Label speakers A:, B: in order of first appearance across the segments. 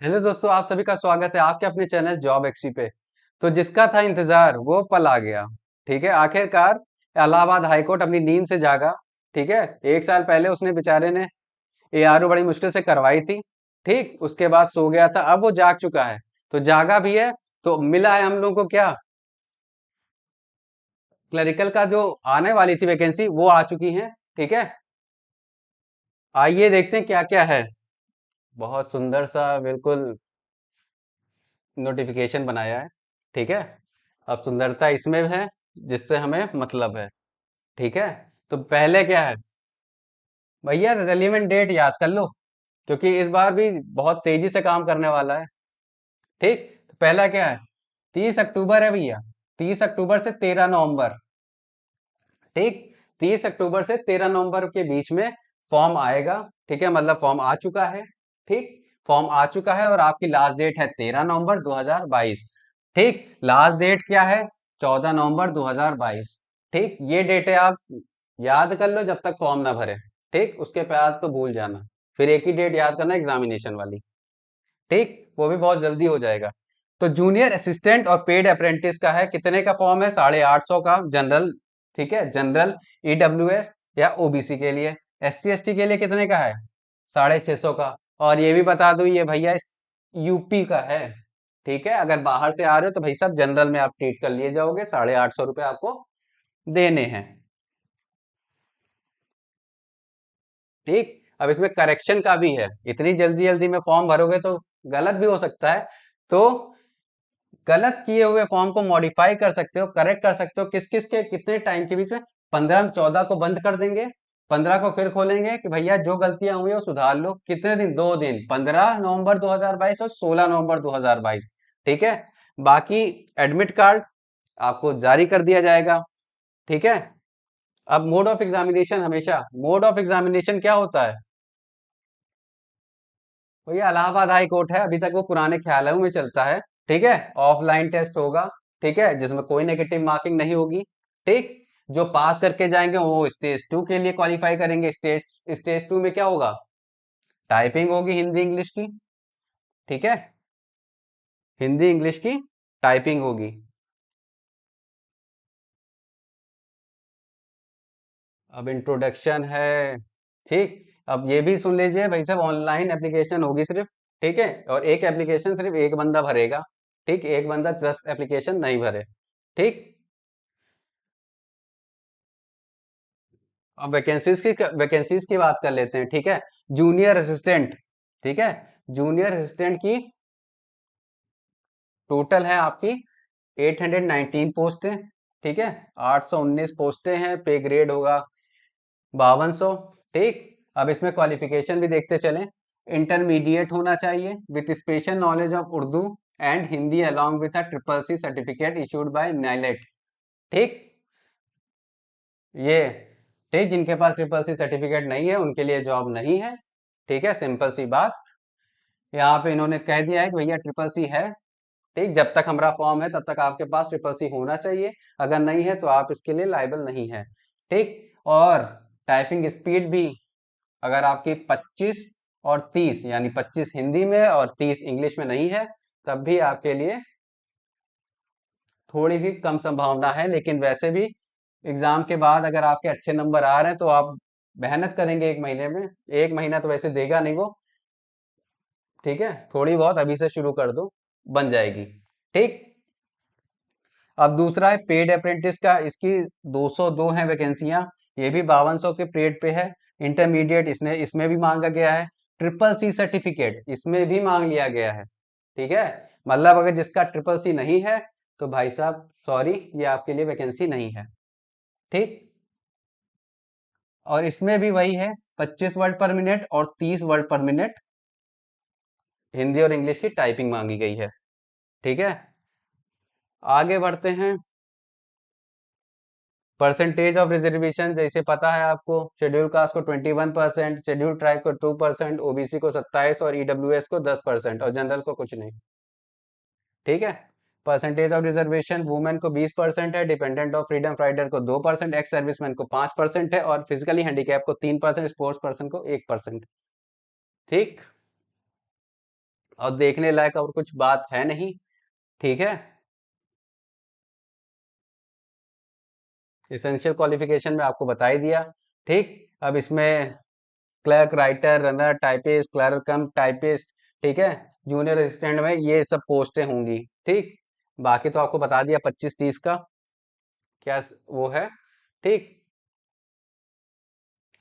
A: Hello दोस्तों, आप सभी का स्वागत है आपके अपने चैनल जॉब एक्सपी पे। तो जिसका था इंतजार वो पल आ गया। ठीक है, आखिरकार इलाहाबाद हाईकोर्ट अपनी नींद से जागा। ठीक है, 1 साल पहले उसने बेचारे ने एआरओ बड़ी मुश्किल से करवाई थी। ठीक, उसके बाद सो गया था, अब वो जाग चुका है। तो जागा भी है, तो मिला है हम लोग को क्या, क्लरिकल का जो आने वाली थी वैकेंसी वो आ चुकी है। ठीक है, आइए देखते हैं क्या क्या है। बहुत सुंदर सा बिल्कुल नोटिफिकेशन बनाया है। ठीक है, अब सुंदरता इसमें है जिससे हमें मतलब है। ठीक है, तो पहले क्या है भैया, रेलिवेंट डेट याद कर लो, क्योंकि इस बार भी बहुत तेजी से काम करने वाला है। ठीक, तो पहला क्या है, 30 अक्टूबर है भैया। 30 अक्टूबर से 13 नवंबर। ठीक, 30 अक्टूबर से 13 नवंबर के बीच में फॉर्म आएगा। ठीक है, मतलब फॉर्म आ चुका है। ठीक, फॉर्म आ चुका है और आपकी लास्ट डेट है 13 नवंबर 2022। ठीक, लास्ट डेट क्या है, 14 नवंबर 2022। ठीक, ये डेट है, आप याद कर लो जब तक फॉर्म ना भरे। ठीक, उसके बाद तो भूल जाना। फिर एक ही डेट याद करना, एग्जामिनेशन वाली। ठीक, वो भी बहुत जल्दी हो जाएगा। तो जूनियर असिस्टेंट और पेड अप्रेंटिस का है, कितने का फॉर्म है, 850 का जनरल। ठीक है, जनरल, ईडब्ल्यूएस या ओबीसी के लिए। एससी एसटी के लिए कितने का है, 650 का। और ये भी बता दूं, ये भैया यूपी का है। ठीक है, अगर बाहर से आ रहे हो तो भाई साहब जनरल में आप ट्रीट कर लिए जाओगे, 850 रुपये आपको देने हैं। ठीक, अब इसमें करेक्शन का भी है, इतनी जल्दी जल्दी में फॉर्म भरोगे तो गलत भी हो सकता है। तो गलत किए हुए फॉर्म को मॉडिफाई कर सकते हो, करेक्ट कर सकते हो, किस किस के कितने टाइम के बीच में। 15 14 को बंद कर देंगे, 15 को फिर खोलेंगे कि भैया जो गलतियां हुई वो सुधार लो। कितने दिन, 2 दिन, 15 नवंबर 2022 और 16 नवंबर 2022। ठीक है, बाकी एडमिट कार्ड आपको जारी कर दिया जाएगा। ठीक है, अब मोड ऑफ एग्जामिनेशन, हमेशा मोड ऑफ एग्जामिनेशन क्या होता है भैया, इलाहाबाद हाई कोर्ट है, अभी तक वो पुराने ख्यालों में चलता है। ठीक है, ऑफलाइन टेस्ट होगा। ठीक है, जिसमें कोई नेगेटिव मार्किंग नहीं होगी। ठीक, जो पास करके जाएंगे वो स्टेज 2 के लिए क्वालिफाई करेंगे। स्टेज 2 में क्या होगा, टाइपिंग होगी हिंदी इंग्लिश की। ठीक है, हिंदी इंग्लिश की टाइपिंग होगी। अब इंट्रोडक्शन है। ठीक, अब ये भी सुन लीजिए भाई साहब, ऑनलाइन एप्लीकेशन होगी सिर्फ। ठीक है, और एक एप्लीकेशन सिर्फ एक बंदा भरेगा। ठीक, एक बंदा 10 एप्लीकेशन नहीं भरे। ठीक, अब वैकेंसीज की बात कर लेते हैं। ठीक है, जूनियर असिस्टेंट। ठीक है, जूनियर असिस्टेंट की टोटल है आपकी 819 पोस्टें। ठीक है, 819 पोस्टें हैं, पे ग्रेड होगा 5200। ठीक, अब इसमें क्वालिफिकेशन भी देखते चलें। इंटरमीडिएट होना चाहिए with special knowledge of Urdu and Hindi along with a triple C certificate issued by NIELIT. ठीक, ये ठीक, जिनके पास ट्रिपल सी सर्टिफिकेट नहीं है उनके लिए जॉब नहीं है। ठीक है, सिंपल सी बात। यहाँ पे इन्होंने कह दिया है कि भैया ट्रिपल सी है। ठीक, जब तक हमारा फॉर्म है तब तक आपके पास ट्रिपल सी होना चाहिए, अगर नहीं है तो आप इसके लिए लायबल नहीं है। ठीक, और टाइपिंग स्पीड भी, अगर आपकी 25 और 30, यानी 25 हिंदी में और 30 इंग्लिश में नहीं है, तब भी आपके लिए थोड़ी सी कम संभावना है। लेकिन वैसे भी एग्जाम के बाद अगर आपके अच्छे नंबर आ रहे हैं तो आप मेहनत करेंगे 1 महीने में। 1 महीना तो वैसे देगा नहीं वो। ठीक है, थोड़ी बहुत अभी से शुरू कर दो, बन जाएगी। ठीक, अब दूसरा है पेड अप्रेंटिस का, इसकी 202 है वैकेंसियां, ये भी 5200 के पेड पे है। इंटरमीडिएट इसने इसमें भी मांगा गया है। ट्रिपल सी सर्टिफिकेट इसमें भी मांग लिया गया है। ठीक है, मतलब अगर जिसका ट्रिपल सी नहीं है तो भाई साहब सॉरी, ये आपके लिए वैकेंसी नहीं है। ठीक, और इसमें भी वही है, 25 वर्ड पर मिनट और 30 वर्ड पर मिनट हिंदी और इंग्लिश की टाइपिंग मांगी गई है। ठीक है, आगे बढ़ते हैं। परसेंटेज ऑफ रिजर्वेशन जैसे पता है आपको, शेड्यूल कास्ट को 21%, शेड्यूल ट्राइब को 2%, ओबीसी को 27 और ईडब्ल्यूएस को 10% और जनरल को कुछ नहीं। ठीक है, परसेंटेज ऑफ रिजर्वेशन वुमेन को 20% है, डिपेंडेंट ऑफ फ्रीडम फाइटर को 2%, एक्स सर्विसमैन को 5% है और फिजिकली हैंडीकैप को 3%, स्पोर्ट्स पर्सन को 1%। ठीक, और देखने लायक और कुछ बात है नहीं। ठीक है, एसेंशियल क्वालिफिकेशन में आपको बता ही दिया। ठीक, अब इसमें clerk, writer, runner, typist, clerk कम टाइपिस्ट, ठीक है, जूनियर असिस्टेंट में ये सब पोस्टें होंगी। ठीक, बाकी तो आपको बता दिया 25-30 का क्या वो है। ठीक,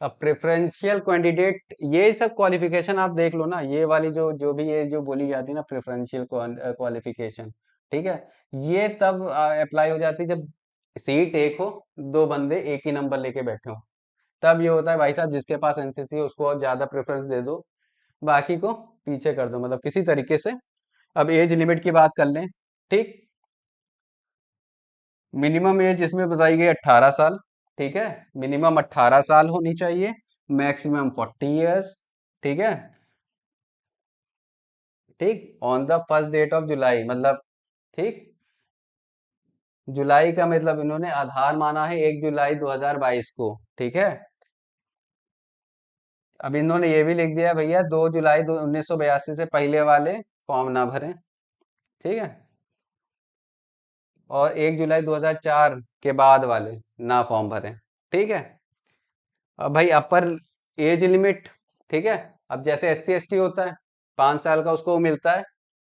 A: अब प्रेफरेंशियल कैंडिडेट, ये सब क्वालिफिकेशन आप देख लो ना, ये वाली जो जो भी ये जो बोली जाती है ना प्रेफरेंशियल क्वालिफिकेशन, ठीक है, ये तब अप्लाई हो जाती है जब सीट एक हो, दो बंदे एक ही नंबर लेके बैठे हो, तब ये होता है भाई साहब जिसके पास एनसीसी है उसको और ज्यादा प्रेफरेंस दे दो, बाकी को पीछे कर दो, मतलब किसी तरीके से। अब एज लिमिट की बात कर लें। ठीक, मिनिमम एज इसमें बताई गई 18 साल। ठीक है, मिनिमम 18 साल होनी चाहिए, मैक्सिमम 40 इयर्स। ठीक है, ठीक, on the first date of July, मतलब ठीक, जुलाई का मतलब इन्होंने आधार माना है 1 जुलाई 2022 को। ठीक है, अब इन्होंने ये भी लिख दिया भैया 2 जुलाई 1982 से पहले वाले फॉर्म ना भरें। ठीक है, और 1 जुलाई 2004 के बाद वाले ना फॉर्म भरें। ठीक है, अब भाई अपर एज लिमिट, ठीक है, अब जैसे एससी एसटी होता है 5 साल का उसको मिलता है।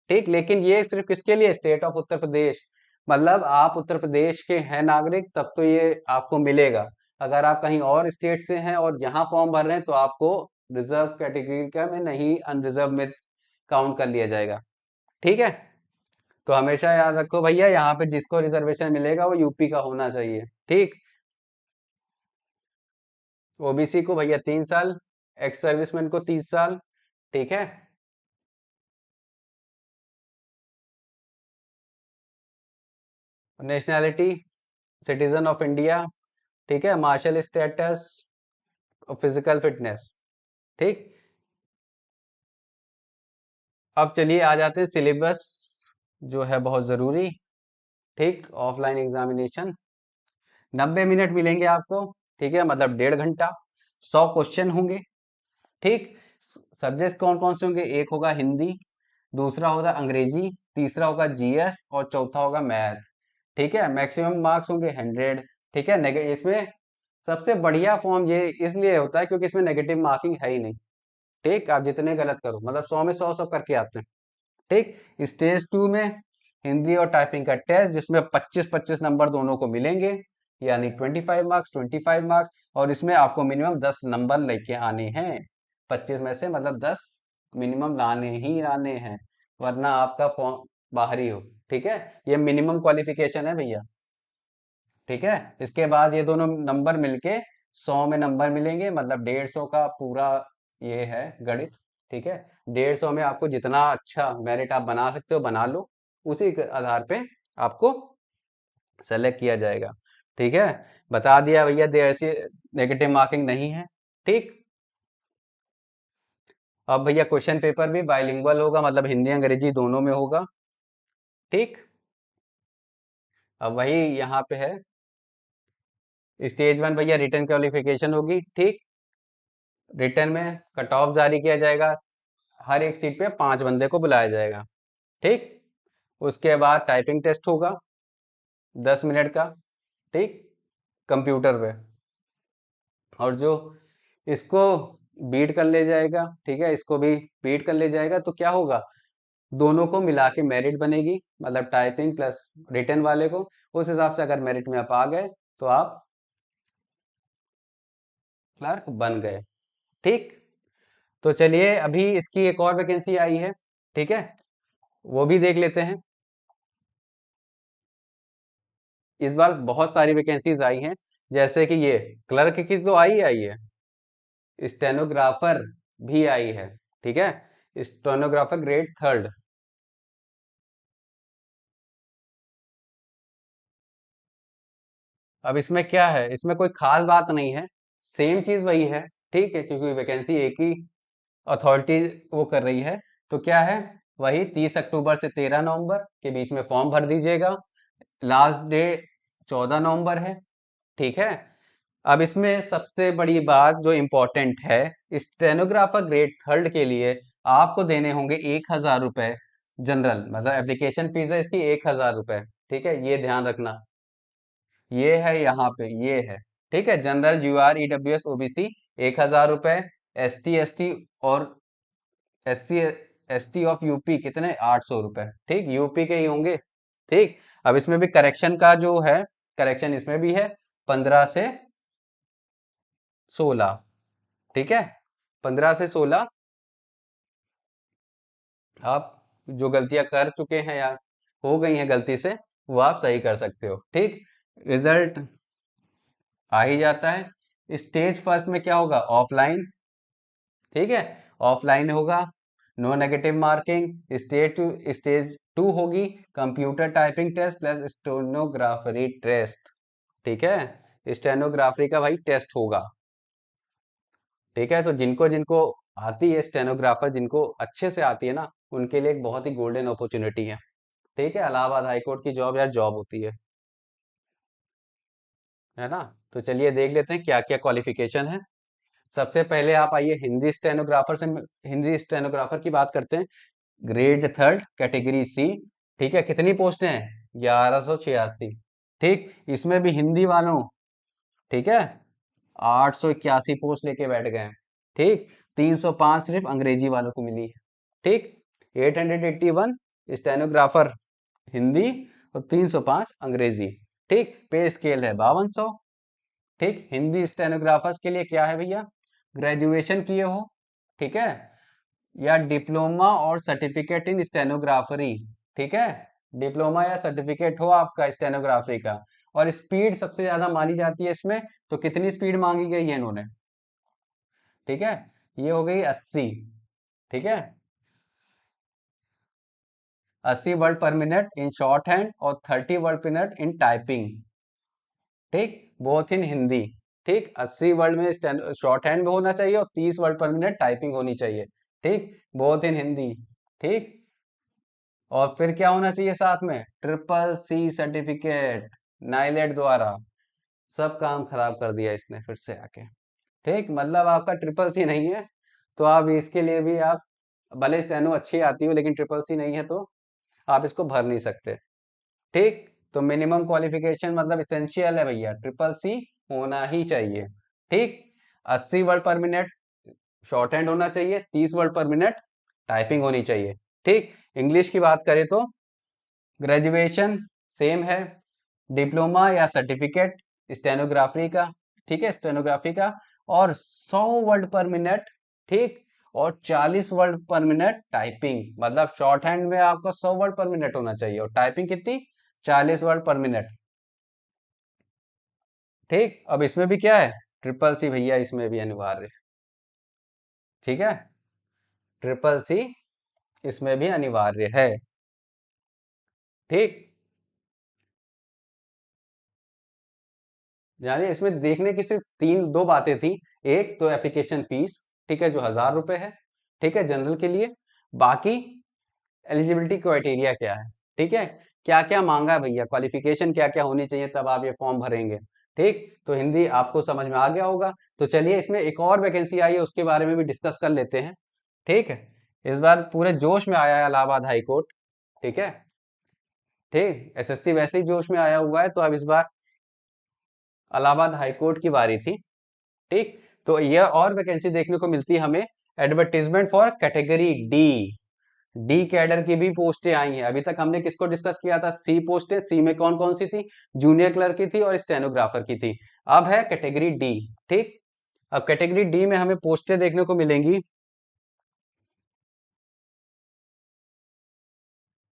A: ठीक, लेकिन ये सिर्फ किसके लिए, स्टेट ऑफ उत्तर प्रदेश, मतलब आप उत्तर प्रदेश के हैं नागरिक तब तो ये आपको मिलेगा। अगर आप कहीं और स्टेट से हैं और यहाँ फॉर्म भर रहे हैं तो आपको रिजर्व कैटेगरी का में नहीं, अनरिजर्व में काउंट कर लिया जाएगा। ठीक है, तो हमेशा याद रखो भैया, यहाँ पे जिसको रिजर्वेशन मिलेगा वो यूपी का होना चाहिए। ठीक, ओबीसी को भैया 3 साल, एक्स सर्विसमैन को 30 साल। ठीक है, नेशनैलिटी सिटीजन ऑफ इंडिया। ठीक है, मार्शल स्टेटस और फिजिकल फिटनेस। ठीक, अब चलिए आ जाते हैं सिलेबस जो है बहुत ज़रूरी। ठीक, ऑफलाइन एग्जामिनेशन 90 मिनट मिलेंगे आपको। ठीक है, मतलब 1.5 घंटा, 100 क्वेश्चन होंगे। ठीक, सब्जेक्ट कौन कौन से होंगे, एक होगा हिंदी, दूसरा होगा अंग्रेजी, तीसरा होगा जीएस और चौथा होगा मैथ। ठीक है, मैक्सिमम मार्क्स होंगे 100। ठीक है, इसमें सबसे बढ़िया फॉर्म ये इसलिए होता है क्योंकि इसमें नेगेटिव मार्किंग है ही नहीं। ठीक, आप जितने गलत करो, मतलब 100 में 100 सब करके आते हैं। ठीक, स्टेज 2 में हिंदी और टाइपिंग का टेस्ट जिसमें 25-25 नंबर दोनों को मिलेंगे, यानी 25 मार्क्स 25 मार्क्स, और इसमें आपको मिनिमम 10 नंबर लेके आने हैं। 25 में से मतलब 10 मिनिमम लाने ही लाने हैं, वरना आपका फॉर्म बाहरी हो। ठीक है, ये मिनिमम क्वालिफिकेशन है भैया। ठीक है, इसके बाद ये दोनों नंबर मिलके 100 में नंबर मिलेंगे, मतलब 150 का पूरा ये है गणित। ठीक है, 150 में आपको जितना अच्छा मेरिट आप बना सकते हो बना लो, उसी के आधार पे आपको सेलेक्ट किया जाएगा। ठीक है, बता दिया भैया, देर से नेगेटिव मार्किंग नहीं है। ठीक, अब भैया क्वेश्चन पेपर भी बाइलिंगुअल होगा, मतलब हिंदी अंग्रेजी दोनों में होगा। ठीक, अब वही यहाँ पे है, स्टेज 1 भैया रिटन क्वालिफिकेशन होगी। ठीक, रिटन में कट ऑफ जारी किया जाएगा, हर एक सीट पे 5 बंदे को बुलाया जाएगा। ठीक, उसके बाद टाइपिंग टेस्ट होगा 10 मिनट का। ठीक, कंप्यूटर पे, और जो इसको बीट कर ले जाएगा, ठीक है, इसको भी बीट कर ले जाएगा तो क्या होगा, दोनों को मिला के मेरिट बनेगी, मतलब टाइपिंग प्लस रिटन वाले को। उस हिसाब से अगर मेरिट में आप आ गए तो आप क्लर्क बन गए। ठीक, तो चलिए अभी इसकी एक और वैकेंसी आई है। ठीक है, वो भी देख लेते हैं। इस बार बहुत सारी वैकेंसीज आई हैं, जैसे कि ये क्लर्क की तो आई है, स्टेनोग्राफर भी आई है। ठीक है, स्टेनोग्राफर ग्रेड 3। अब इसमें क्या है, इसमें कोई खास बात नहीं है, सेम चीज वही है। ठीक है, क्योंकि वैकेंसी एक ही अथॉरिटी वो कर रही है, तो क्या है, वही 30 अक्टूबर से 13 नवंबर के बीच में फॉर्म भर दीजिएगा। लास्ट डे 14 नवंबर है। ठीक है, अब इसमें सबसे बड़ी बात जो इम्पोर्टेंट है, स्टेनोग्राफर ग्रेड 3 के लिए आपको देने होंगे 1,000 रुपए जनरल, मतलब एप्लीकेशन फीस है इसकी 1,000 रुपए। ठीक है, ये ध्यान रखना। ये है यहाँ पे, ये है। ठीक है, जनरल UR EWS OBC 1,000 रुपए। ST और SC ST ऑफ यूपी कितने, 800 रुपए। ठीक, यूपी के ही होंगे। ठीक, अब इसमें भी करेक्शन का जो है, करेक्शन इसमें भी है 15 से 16। ठीक है, 15 से 16 आप जो गलतियां कर चुके हैं या हो गई हैं गलती से, वो आप सही कर सकते हो। ठीक, रिजल्ट आ ही जाता है। स्टेज फर्स्ट में क्या होगा, ऑफलाइन। ठीक है, ऑफलाइन होगा, नो नेगेटिव मार्किंग। स्टेज 2 होगी computer typing test plus stenography test. ठीक है, स्टेनोग्राफरी का भाई टेस्ट होगा। ठीक है, तो जिनको जिनको आती है स्टेनोग्राफर, जिनको अच्छे से आती है ना, उनके लिए एक बहुत ही गोल्डन अपॉर्चुनिटी है। ठीक है, इलाहाबाद हाईकोर्ट की जॉब यार जॉब होती है ना। तो चलिए देख लेते हैं क्या क्या क्वालिफिकेशन है। सबसे पहले आप आइए हिंदी स्टेनोग्राफर की बात करते हैं। Grade third category C. ठीक है, कितनी पोस्टें हैं, 1186। ठीक, इसमें भी हिंदी वालों, ठीक है, 881 पोस्ट लेके बैठ गए हैं। ठीक, 305 सिर्फ अंग्रेजी वालों को मिली है। ठीक, 881 स्टेनोग्राफर हिंदी और 305 अंग्रेजी। ठीक, पे स्केल है 5200। ठीक, हिंदी स्टेनोग्राफर्स के लिए क्या है भैया, ग्रेजुएशन किए हो, ठीक है, या डिप्लोमा और सर्टिफिकेट इन स्टेनोग्राफरी। ठीक है, डिप्लोमा या सर्टिफिकेट हो आपका स्टेनोग्राफरी का। और स्पीड सबसे ज्यादा मानी जाती है इसमें, तो कितनी स्पीड मांगी गई है इन्होंने, ठीक है, ये हो गई 80। ठीक है, 80 वर्ड पर मिनट इन शॉर्ट हैंड और 30 वर्ड पर मिनट इन टाइपिंग। ठीक, बोथ इन हिंदी। ठीक, 80 वर्ड में शॉर्ट हैंड में होना चाहिए और 30 वर्ड पर मिनट टाइपिंग होनी चाहिए। ठीक, बोथ इन हिंदी। ठीक, और फिर क्या होना चाहिए साथ में, CCC सर्टिफिकेट नाइलेट द्वारा। सब काम खराब कर दिया इसने फिर से आके। ठीक, मतलब आपका CCC नहीं है, तो आप इसके लिए भी आप, भले स्टेनो अच्छी आती हो लेकिन CCC नहीं है तो आप इसको भर नहीं सकते। ठीक, तो मिनिमम क्वालिफिकेशन मतलब इसेंशियल है भैया, CCC होना ही चाहिए। ठीक, 80 वर्ड पर मिनट शॉर्ट हैंड होना चाहिए, 30 वर्ड पर मिनट टाइपिंग होनी चाहिए। ठीक, इंग्लिश की बात करें तो ग्रेजुएशन सेम है, डिप्लोमा या सर्टिफिकेट स्टेनोग्राफी का। ठीक है, स्टेनोग्राफी का, और 100 वर्ड पर मिनट। ठीक, और 40 वर्ड पर मिनट टाइपिंग, मतलब शॉर्ट हैंड में आपका 100 वर्ड पर मिनट होना चाहिए और टाइपिंग कितनी, 40 वर्ड पर मिनट। ठीक, अब इसमें भी क्या है, CCC भैया इसमें भी अनिवार्य है। ठीक है, CCC इसमें भी अनिवार्य है। ठीक, यानी इसमें देखने की सिर्फ तीन दो बातें थी। एक तो एप्लीकेशन फीस, ठीक है, जो 1,000 रुपए है। ठीक है, जनरल के लिए। बाकी एलिजिबिलिटी क्राइटेरिया क्या है, ठीक है, क्या क्या मांगा है भैया, क्वालिफिकेशन क्या क्या होनी चाहिए तब आप ये फॉर्म भरेंगे। ठीक, तो हिंदी आपको समझ में आ गया होगा। तो चलिए इसमें एक और वैकेंसी आई है, उसके बारे में भी डिस्कस कर लेते हैं। ठीक है, इस बार पूरे जोश में आया है इलाहाबाद हाई कोर्ट। ठीक है, ठीक, SSC वैसे ही जोश में आया हुआ है, तो अब इस बार इलाहाबाद हाई कोर्ट की बारी थी। ठीक, तो यह और वैकेंसी देखने को मिलती है हमें, advertisement for category D. D cadre की भी पोस्टें आई हैं। अभी तक हमने किसको डिस्कस किया था, सी पोस्टें। सी में कौन कौन सी थी, जूनियर क्लर्क की थी और स्टेनोग्राफर की थी। अब है कैटेगरी डी। ठीक, अब कैटेगरी डी में हमें पोस्टें देखने को मिलेंगी।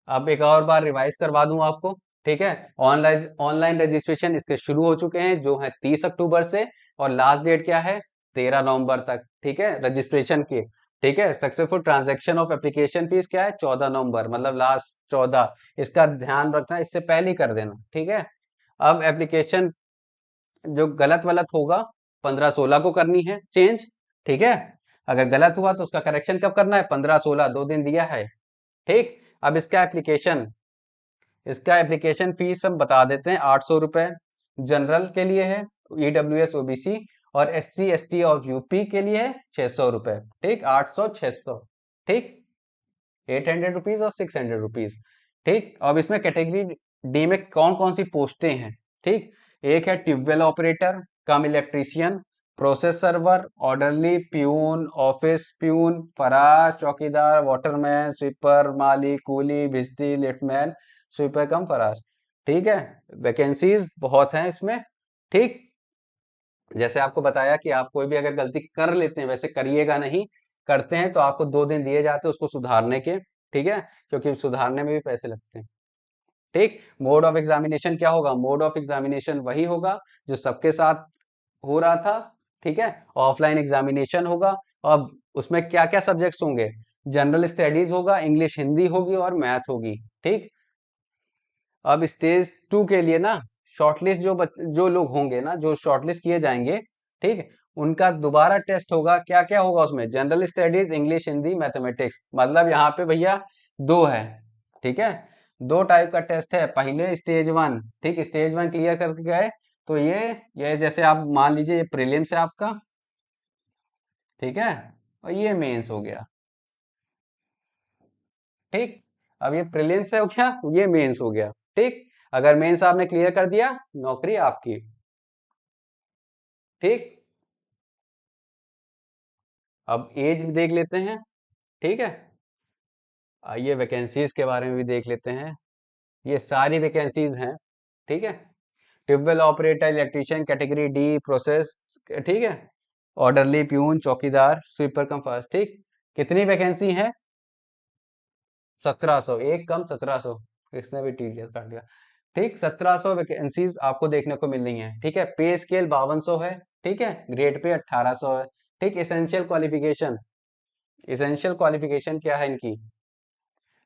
A: अब एक और बार रिवाइज करवा दूं आपको। ठीक है, ऑनलाइन ऑनलाइन रजिस्ट्रेशन इसके शुरू हो चुके हैं, जो है 30 अक्टूबर से, और लास्ट डेट क्या है, 13 नवंबर तक। ठीक है, रजिस्ट्रेशन की। ठीक है, successful transaction of application fees क्या है, 14 नवंबर, मतलब लास्ट 14। इसका ध्यान रखना, इससे पहले ही कर देना। ठीक है, अब एप्लीकेशन जो गलत वलत होगा 15-16 को करनी है चेंज। ठीक है, अगर गलत हुआ तो उसका करेक्शन कब करना है, 15-16 2 दिन दिया है। ठीक, अब इसका एप्लीकेशन फीस हम बता देते हैं, 800 रुपए जनरल के लिए है, EWS OBC, और SC ST और UP के लिए है 600 रुपए। ठीक, 800 600। ठीक, 800 रुपीज और 600 रुपीज। ठीक, अब इसमें कैटेगरी डी में कौन कौन सी पोस्टें हैं? ठीक, एक है tubewell operator, cum electrician, process server, orderly, peon, office peon, फराश, चौकीदार, वाटरमैन, स्वीपर, माली, कूली, भिस्ती, लिफ्टमैन, स्वीपर कम फराश। ठीक है, वैकेंसीज बहुत हैं इसमें। ठीक, जैसे आपको बताया कि आप कोई भी अगर गलती कर लेते हैं, वैसे करिएगा नहीं, करते हैं तो आपको 2 दिन दिए जाते हैं उसको सुधारने के। ठीक है, क्योंकि सुधारने में भी पैसे लगते हैं। ठीक, मोड ऑफ एग्जामिनेशन क्या होगा? मोड ऑफ एग्जामिनेशन वही होगा जो सबके साथ हो रहा था। ठीक है, ऑफलाइन एग्जामिनेशन होगा। अब उसमें क्या क्या सब्जेक्ट्स होंगे? जनरल स्टडीज होगा, इंग्लिश हिंदी होगी और मैथ होगी। ठीक, अब स्टेज 2 के लिए ना शॉर्टलिस्ट जो लोग होंगे ना, जो शॉर्टलिस्ट किए जाएंगे, ठीक है, उनका दोबारा टेस्ट होगा। क्या क्या होगा उसमें? General studies, English Hindi, mathematics. मतलब यहाँ पे भैया दो है। ठीक है, दो टाइप का टेस्ट है। पहले स्टेज 1, ठीक, स्टेज 1 क्लियर करके गए तो ये जैसे आप मान लीजिए ये प्रीलिम्स है आपका। ठीक है, और ये मेंस हो गया। ठीक, अब ये प्रीलिम्स है हो गया, ये मेंस हो गया। ठीक, अगर मेंस आपने क्लियर कर दिया, नौकरी आपकी। ठीक, अब एज देख लेते हैं। ठीक है, आइए वैकेंसीज के बारे में भी देख लेते हैं। ये सारी वैकेंसीज हैं। ठीक है, tubewell operator, electrician category D, process, ठीक है, ऑर्डरली, प्यून, चौकीदार, स्वीपर कम फर्स्ट। ठीक, कितनी वैकेंसी है? 1700, एक कम 1700। इसने भी टीडीएस काट दिया। ठीक, 1700 वैकेंसीज आपको देखने को मिल रही हैं। ठीक है, पे स्केल 5200 है। ठीक है, ग्रेड पे 1800 है। ठीक, इसेंशियल क्वालिफिकेशन क्या है इनकी?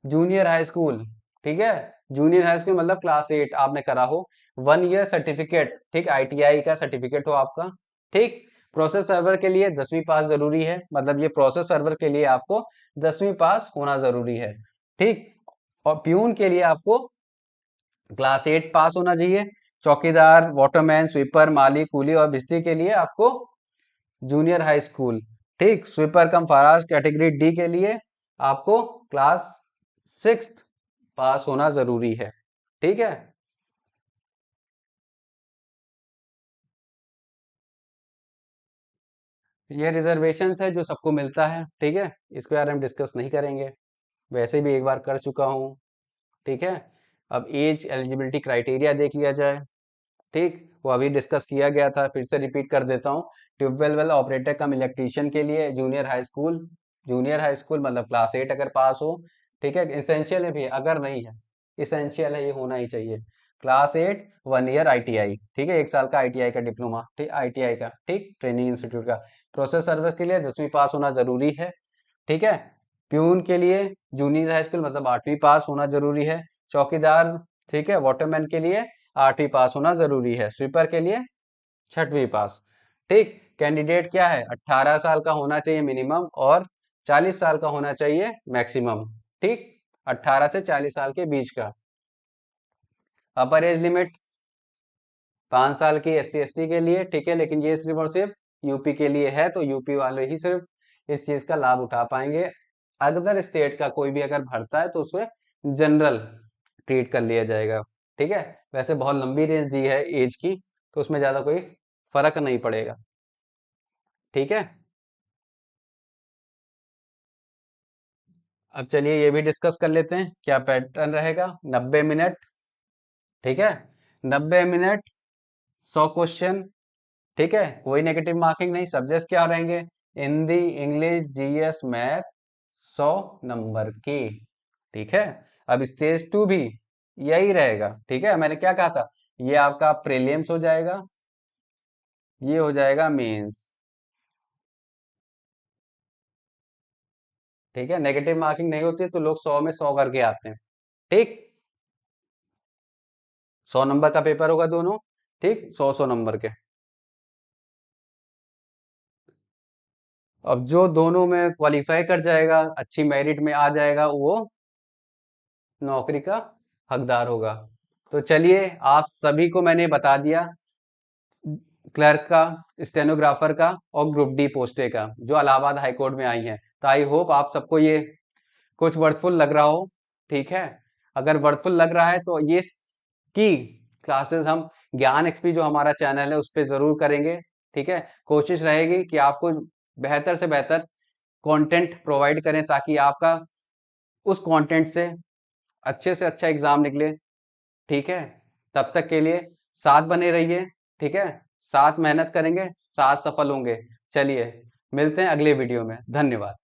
A: Junior high school. ठीक है, जूनियर हाई स्कूल मतलब क्लास 8 आपने करा हो। 1 ईयर सर्टिफिकेट, ठीक, आईटीआई का सर्टिफिकेट हो आपका। ठीक, प्रोसेस सर्वर के लिए 10वीं पास जरूरी है। मतलब ये प्रोसेस सर्वर के लिए आपको 10वीं पास होना जरूरी है। ठीक, और प्यून के लिए आपको क्लास 8 पास होना चाहिए। चौकीदार, वाटरमैन, स्वीपर, माली, कूली और भिस्ती के लिए आपको जूनियर हाई स्कूल। ठीक, स्वीपर कम फराज कैटेगरी डी के लिए आपको क्लास 6 पास होना जरूरी है। ठीक है, ये रिजर्वेशन है जो सबको मिलता है। ठीक है, इसके बारे में डिस्कस नहीं करेंगे, वैसे भी एक बार कर चुका हूँ। ठीक है, अब एज एलिजिबिलिटी क्राइटेरिया देख लिया जाए। ठीक, वो अभी डिस्कस किया गया था, फिर से रिपीट कर देता हूँ। Tubewell well operator cum electrician के लिए जूनियर हाई स्कूल मतलब क्लास 8 अगर पास हो। ठीक है, इंसेंशियल है भी, अगर नहीं है इसेंशियल है, ये होना ही चाहिए। Class 8, 1 year ITI. ठीक है, 1 साल का आईटीआई का डिप्लोमा, ठीक, आईटीआई का, ठीक, ट्रेनिंग इंस्टीट्यूट का। प्रोसेस सर्विस के लिए 10वीं पास होना जरूरी है। ठीक है, प्यून के लिए जूनियर हाई स्कूल मतलब 8वीं पास होना जरूरी है। चौकीदार, ठीक है, वाटरमैन के लिए 8वीं पास होना जरूरी है। स्वीपर के लिए 6वीं पास। ठीक, कैंडिडेट क्या है? 18 साल का होना चाहिए मिनिमम और 40 साल का होना चाहिए मैक्सिमम। ठीक, 18 से 40 साल के बीच का। अपर एज लिमिट 5 साल की एससी एसटी के लिए। ठीक है, लेकिन ये सिर्फ और सिर्फ यूपी के लिए है, तो यूपी वाले ही सिर्फ इस चीज का लाभ उठा पाएंगे। अदर स्टेट का कोई भी अगर भरता है तो उसमें जनरल ट्रीट कर लिया जाएगा। ठीक है, वैसे बहुत लंबी रेंज दी है एज की, तो उसमें ज्यादा कोई फर्क नहीं पड़ेगा। ठीक है, अब चलिए ये भी डिस्कस कर लेते हैं क्या पैटर्न रहेगा। 90 मिनट। ठीक है, 90 मिनट, 100 क्वेश्चन। ठीक है, कोई नेगेटिव मार्किंग नहीं। सब्जेक्ट क्या रहेंगे? Hindi, English, GS, math, 100 number की। ठीक है, अब स्टेज 2 भी यही रहेगा। ठीक है, मैंने क्या कहा था, ये आपका प्रीलिम्स हो जाएगा, ये हो जाएगा मेंस। ठीक है, नेगेटिव मार्किंग नहीं होती है तो लोग 100 में 100 करके आते हैं। ठीक, 100 नंबर का पेपर होगा दोनों। ठीक, 100 100 नंबर के। अब जो दोनों में क्वालिफाई कर जाएगा, अच्छी मेरिट में आ जाएगा, वो नौकरी का हकदार होगा। तो चलिए आप सभी को मैंने बता दिया, क्लर्क का, स्टेनोग्राफर का और ग्रुप डी पोस्टे का जो इलाहाबाद हाई कोर्ट में आई हैं। तो आई होप आप सबको ये कुछ वर्थफुल लग रहा हो। ठीक है, अगर वर्थफुल लग रहा है तो ये की क्लासेस हम ज्ञान एक्सपी जो हमारा चैनल है उस पर जरूर करेंगे। ठीक है, कोशिश रहेगी कि आपको बेहतर से बेहतर कंटेंट प्रोवाइड करें ताकि आपका उस कंटेंट से अच्छा एग्जाम निकले। ठीक है, तब तक के लिए साथ बने रहिए। ठीक है, साथ मेहनत करेंगे, साथ सफल होंगे। चलिए मिलते हैं अगले वीडियो में। धन्यवाद।